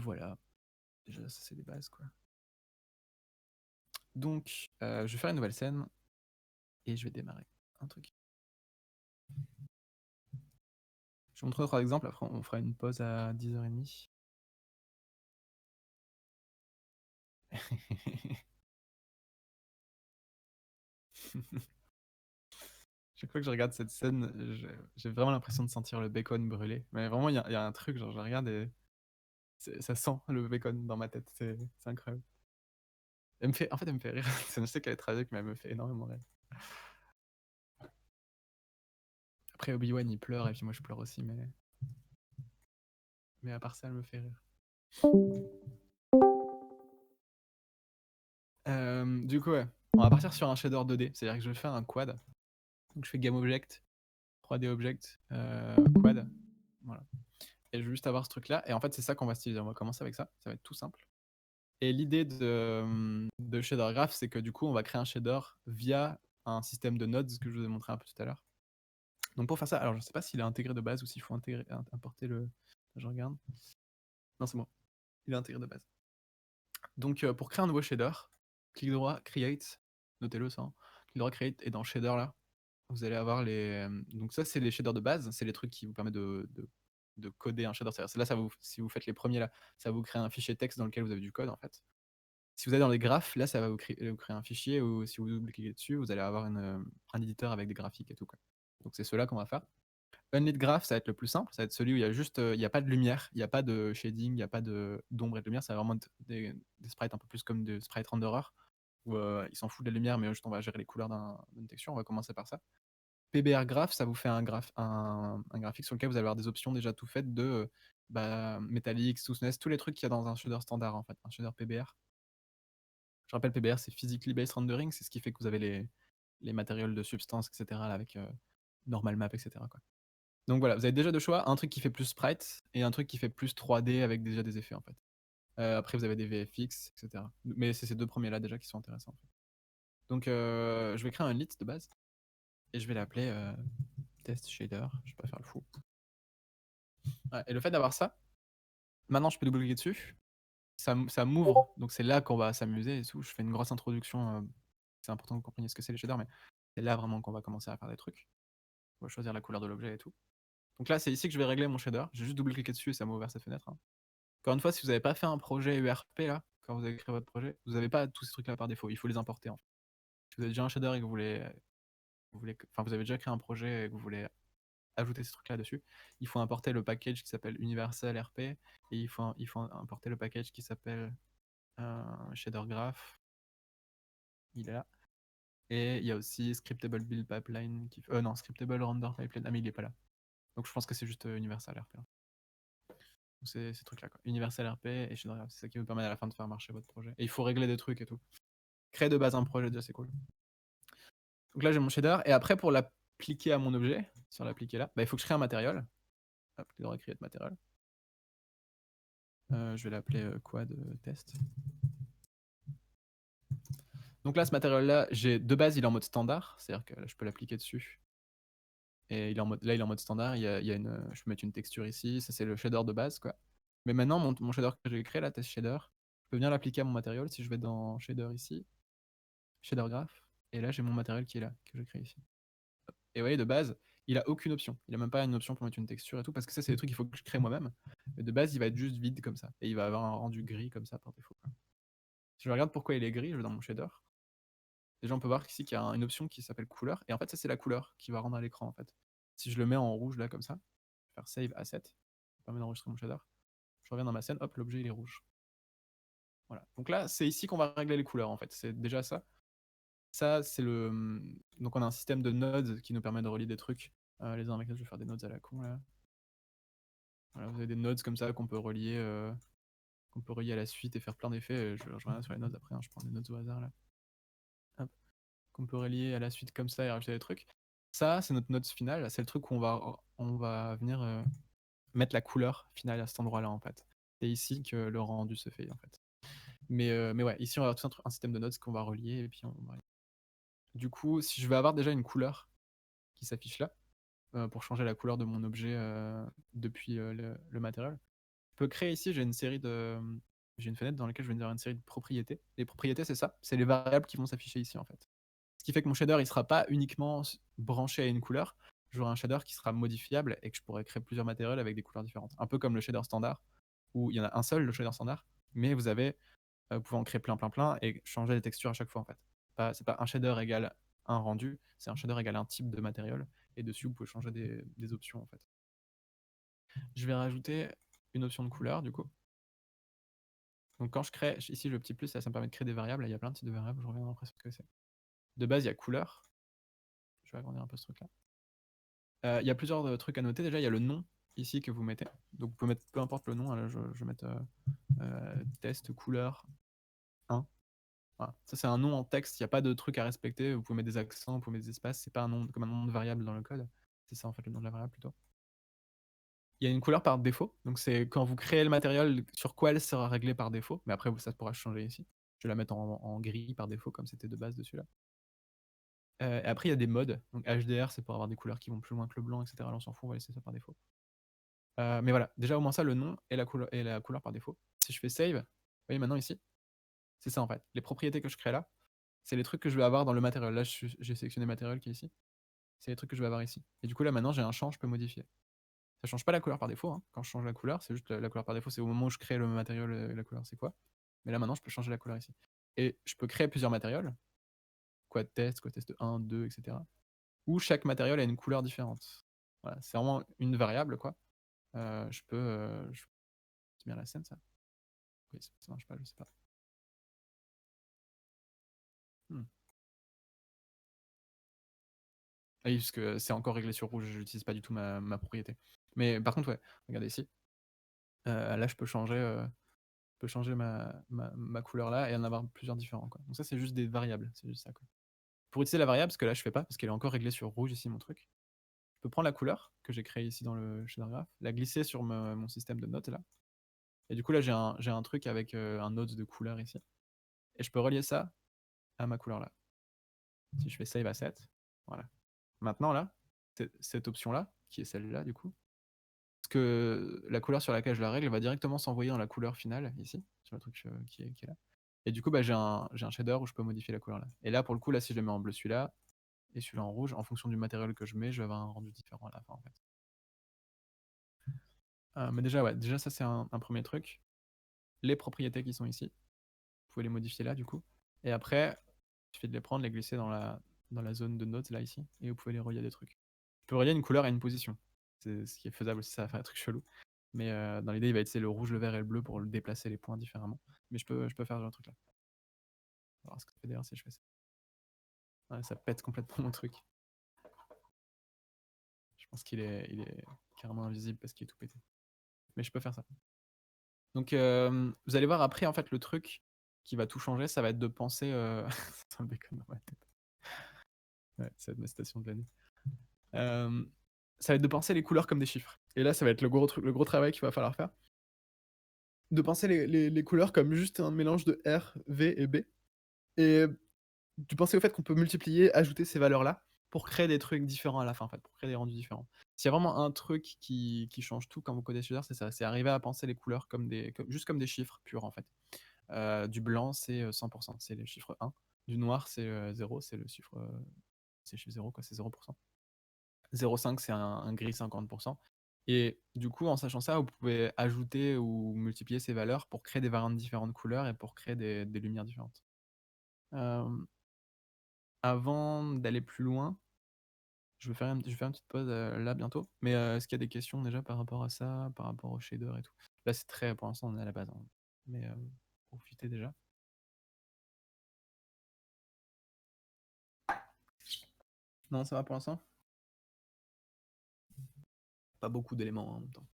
voilà, déjà ça c'est des bases quoi. Donc je vais faire une nouvelle scène et je vais démarrer un truc. Je vous montrerai 3 exemples, après on fera une pause à 10h30. Chaque fois que je regarde cette scène, j'ai vraiment l'impression de sentir le bacon brûler. Mais vraiment, il y a un truc, genre je regarde et ça sent le bacon dans ma tête, c'est incroyable. En fait, elle me fait rire. Je sais qu'elle est tragique, mais elle me fait énormément rire. Après, Obi-Wan, il pleure, et puis moi, je pleure aussi, mais à part ça, elle me fait rire. Du coup, ouais, on va partir sur un shader 2D, c'est-à-dire que je vais faire un quad. Donc, je fais Game Object, 3D Object, quad, voilà. Et je veux juste avoir ce truc-là, et en fait, c'est ça qu'on va styliser. On va commencer avec ça, ça va être tout simple. Et l'idée de shader graph, c'est que du coup, on va créer un shader via un système de nodes que je vous ai montré un peu tout à l'heure. Donc pour faire ça, alors je ne sais pas s'il est intégré de base ou s'il faut importer le. Je regarde. Non, c'est bon. Il est intégré de base. Donc pour créer un nouveau shader, clic droit, create, notez-le ça. Hein. Clic droit, create, et dans shader là, vous allez avoir les. Donc ça, c'est les shaders de base, c'est les trucs qui vous permettent de coder un shader. C'est là, si vous faites les premiers là, ça va vous créer un fichier texte dans lequel vous avez du code en fait. Si vous allez dans les graphes, là, ça va vous créer un fichier où si vous double-cliquez dessus, vous allez avoir un éditeur avec des graphiques et tout. Quoi. Donc c'est cela qu'on va faire. Unlit graph, ça va être le plus simple. Ça va être celui où il y a juste, il n'y a pas de lumière, il n'y a pas de shading, il n'y a pas d'ombre et de lumière. Ça va vraiment être des sprites un peu plus comme des sprites renderer où ils s'en foutent de la lumière, mais juste on va gérer les couleurs d'une texture. On va commencer par ça. PBR graph, ça vous fait un graphique sur lequel vous allez avoir des options déjà tout faites de Metallic, Smoothness, tous les trucs qu'il y a dans un shader standard en fait, un shader PBR. Je rappelle, PBR, c'est Physically Based Rendering, c'est ce qui fait que vous avez les matériaux de substance, etc., là, avec normal map, etc. Quoi. Donc voilà, vous avez déjà deux choix, un truc qui fait plus sprite et un truc qui fait plus 3D avec déjà des effets en fait. Après, vous avez des VFX, etc. Mais c'est ces deux premiers-là déjà qui sont intéressants. En fait. Donc je vais créer un lit de base et je vais l'appeler test shader, je vais pas faire le fou. Ouais, et le fait d'avoir ça, maintenant je peux double-cliquer dessus, ça m'ouvre, donc c'est là qu'on va s'amuser et tout. Je fais une grosse introduction, c'est important que vous compreniez ce que c'est les shaders, mais c'est là vraiment qu'on va commencer à faire des trucs. On va choisir la couleur de l'objet et tout. Donc là, c'est ici que je vais régler mon shader. J'ai juste double-cliqué dessus et ça m'a ouvert cette fenêtre. Hein. Encore une fois, si vous n'avez pas fait un projet URP là, quand vous avez créé votre projet, vous n'avez pas tous ces trucs là par défaut. Il faut les importer en fait. Si vous avez déjà un shader et que vous avez déjà créé un projet et que vous voulez ajouter ces trucs là dessus, il faut importer le package qui s'appelle Universal RP et il faut importer le package qui s'appelle Shader Graph. Il est là. Et il y a aussi Scriptable Build Pipeline non, Scriptable Render Pipeline. Ah mais il est pas là. Donc je pense que c'est juste Universal RP. Hein. Donc c'est ces trucs là quoi. Universal RP et Shader Graph, c'est ça qui vous permet à la fin de faire marcher votre projet. Et il faut régler des trucs et tout. Créer de base un projet déjà c'est cool. Donc là j'ai mon shader et après pour l'appliquer à mon objet, sur l'appliquer là, il faut que je crée un matériel. Hop, il devrait créer de matériel. Je vais l'appeler quad test. Donc là ce matériel là, de base il est en mode standard, c'est-à-dire que là, je peux l'appliquer dessus. Et il est en mode, là, il est en mode standard. Je peux mettre une texture ici. Ça, c'est le shader de base, quoi. Mais maintenant, mon shader que j'ai créé, la test shader, je peux venir l'appliquer à mon matériel. Si je vais dans shader ici, shader graph, et là, j'ai mon matériel qui est là, que j'ai créé ici. Et vous voyez, de base, il a aucune option. Il a même pas une option pour mettre une texture et tout, parce que ça, c'est des trucs qu'il faut que je crée moi-même. Mais de base, il va être juste vide comme ça. Et il va avoir un rendu gris comme ça par défaut. Quoi. Si je regarde pourquoi il est gris, je vais dans mon shader. Déjà, on peut voir ici qu'il y a une option qui s'appelle couleur. Et en fait, ça, c'est la couleur qui va rendre à l'écran, en fait. Si je le mets en rouge, là, comme ça, je vais faire Save Asset. Ça permet d'enregistrer mon shader. Je reviens dans ma scène, hop, l'objet, il est rouge. Voilà. Donc là, c'est ici qu'on va régler les couleurs, en fait. C'est déjà ça. Ça, c'est le... Donc on a un système de nodes qui nous permet de relier des trucs les uns avec les autres. Je vais faire des nodes à la con, là. Voilà, vous avez des nodes comme ça qu'on peut relier à la suite et faire plein d'effets. Je reviens sur les nodes après, hein. Je prends des nodes au hasard, là. Hop. Qu'on peut relier à la suite comme ça et rajouter des trucs. Ça, c'est notre node finale. C'est le truc où on va venir mettre la couleur finale à cet endroit-là, en fait. C'est ici que le rendu se fait, en fait. Mais ouais, ici, on va avoir tout un système de nodes qu'on va relier. Et puis Du coup, si je veux avoir déjà une couleur qui s'affiche là, pour changer la couleur de mon objet depuis le matériel, peux créer ici, j'ai une fenêtre dans laquelle je vais dire une série de propriétés. Les propriétés, c'est ça, c'est les variables qui vont s'afficher ici en fait. Ce qui fait que mon shader, il sera pas uniquement branché à une couleur. J'aurai un shader qui sera modifiable et que je pourrais créer plusieurs matériels avec des couleurs différentes. Un peu comme le shader standard, où il y en a un seul, le shader standard, mais vous pouvez en créer plein et changer les textures à chaque fois en fait. C'est pas un shader égale un rendu, c'est un shader égale un type de matériel, et dessus vous pouvez changer des options en fait. Je vais rajouter une option de couleur du coup. Donc quand je crée, ici le petit plus, ça me permet de créer des variables. Là, il y a plein de types de variables, je reviendrai après sur ce que c'est. De base, il y a couleur. Je vais agrandir un peu ce truc-là. Il y a plusieurs trucs à noter. Déjà, il y a le nom ici que vous mettez. Donc vous pouvez mettre peu importe le nom. Là, je vais mettre test couleur 1. Voilà. Ça, c'est un nom en texte. Il n'y a pas de truc à respecter. Vous pouvez mettre des accents, vous pouvez mettre des espaces. C'est pas un nom comme un nom de variable dans le code. C'est ça en fait le nom de la variable plutôt. Il y a une couleur par défaut. Donc c'est quand vous créez le matériel sur quoi elle sera réglée par défaut. Mais après, ça pourra changer ici. Je vais la mettre en gris par défaut comme c'était de base dessus là. Et après, il y a des modes. Donc HDR, c'est pour avoir des couleurs qui vont plus loin que le blanc, etc. Là, on s'en fout, on va laisser ça par défaut. Mais voilà, déjà au moins ça, le nom et la couleur par défaut. Si je fais save, vous voyez maintenant ici, c'est ça en fait. Les propriétés que je crée là, c'est les trucs que je vais avoir dans le matériel. Là, j'ai sélectionné le matériel qui est ici. C'est les trucs que je vais avoir ici. Et du coup, là maintenant, j'ai un champ, je peux modifier. Ça change pas la couleur par défaut. Hein. Quand je change la couleur, c'est juste la couleur par défaut, c'est au moment où je crée le matériel, la couleur, c'est quoi. Mais là maintenant, je peux changer la couleur ici. Et je peux créer plusieurs matériels. Quad test 1, 2, etc. Où chaque matériel a une couleur différente. Voilà, c'est vraiment une variable, quoi. Je peux. C'est bien la scène, ça? Oui, ça marche pas, je sais pas. Hmm. Ah oui, parce que c'est encore réglé sur rouge, je n'utilise pas du tout ma propriété. Mais par contre, ouais, regardez ici. Là, je peux changer ma couleur là et en avoir plusieurs différents. Quoi. Donc ça, c'est juste des variables. C'est juste ça. Quoi. Pour utiliser la variable, parce que là, je fais pas, parce qu'elle est encore réglée sur rouge ici, mon truc. Je peux prendre la couleur que j'ai créée ici dans le shader graph, la glisser sur mon système de notes là. Et du coup, là, j'ai un truc avec un node de couleur ici. Et je peux relier ça à ma couleur là. Si je fais save asset, voilà. Maintenant là, cette option là, qui est celle-là du coup, parce que la couleur sur laquelle je la règle va directement s'envoyer dans la couleur finale ici, sur le truc qui est là. Et du coup, bah, j'ai un shader où je peux modifier la couleur là. Et là, pour le coup, là, si je le mets en bleu celui-là et celui-là en rouge, en fonction du matériel que je mets, je vais avoir un rendu différent à la fin en fait. Mais déjà, ouais, déjà ça c'est un premier truc. Les propriétés qui sont ici, vous pouvez les modifier là du coup. Et après, il suffit de les prendre, les glisser dans la zone de notes là ici, et vous pouvez les relier à des trucs. Je peux relier une couleur à une position. C'est ce qui est faisable aussi, ça va faire un truc chelou. Mais dans l'idée, il va utiliser le rouge, le vert et le bleu pour déplacer les points différemment. Mais je peux faire ce truc là. On va voir ce que ça fait d'ailleurs si je fais ça. Ouais, ça pète complètement mon truc. Je pense qu'il est carrément invisible parce qu'il est tout pété. Mais je peux faire ça. Donc vous allez voir après, en fait, le truc qui va tout changer, ça va être de penser. Ça me déconne dans ma tête. Ouais, ça va être ma citation de l'année. Ça va être de penser les couleurs comme des chiffres. Et là, ça va être le gros truc, le gros travail qu'il va falloir faire. De penser les couleurs comme juste un mélange de R, V et B. Et de penser au fait qu'on peut multiplier, ajouter ces valeurs-là pour créer des trucs différents à la fin, en fait, pour créer des rendus différents. S'il y a vraiment un truc qui change tout quand vous codez shader, c'est ça, c'est arriver à penser les couleurs juste comme des chiffres purs, en fait. Du blanc, c'est 100%, c'est le chiffre 1. Du noir, c'est 0, c'est le chiffre, c'est le chiffre 0, quoi, c'est 0%. 0,5, c'est un gris 50%. Et du coup, en sachant ça, vous pouvez ajouter ou multiplier ces valeurs pour créer des variantes différentes de couleurs et pour créer des lumières différentes. Avant d'aller plus loin, je vais faire une petite pause là bientôt. Mais est-ce qu'il y a des questions déjà par rapport à ça, par rapport au shader et tout? Là, c'est très, pour l'instant, on est à la base. Hein. Mais profitez déjà. Non, ça va pour l'instant? Pas beaucoup d'éléments en même temps.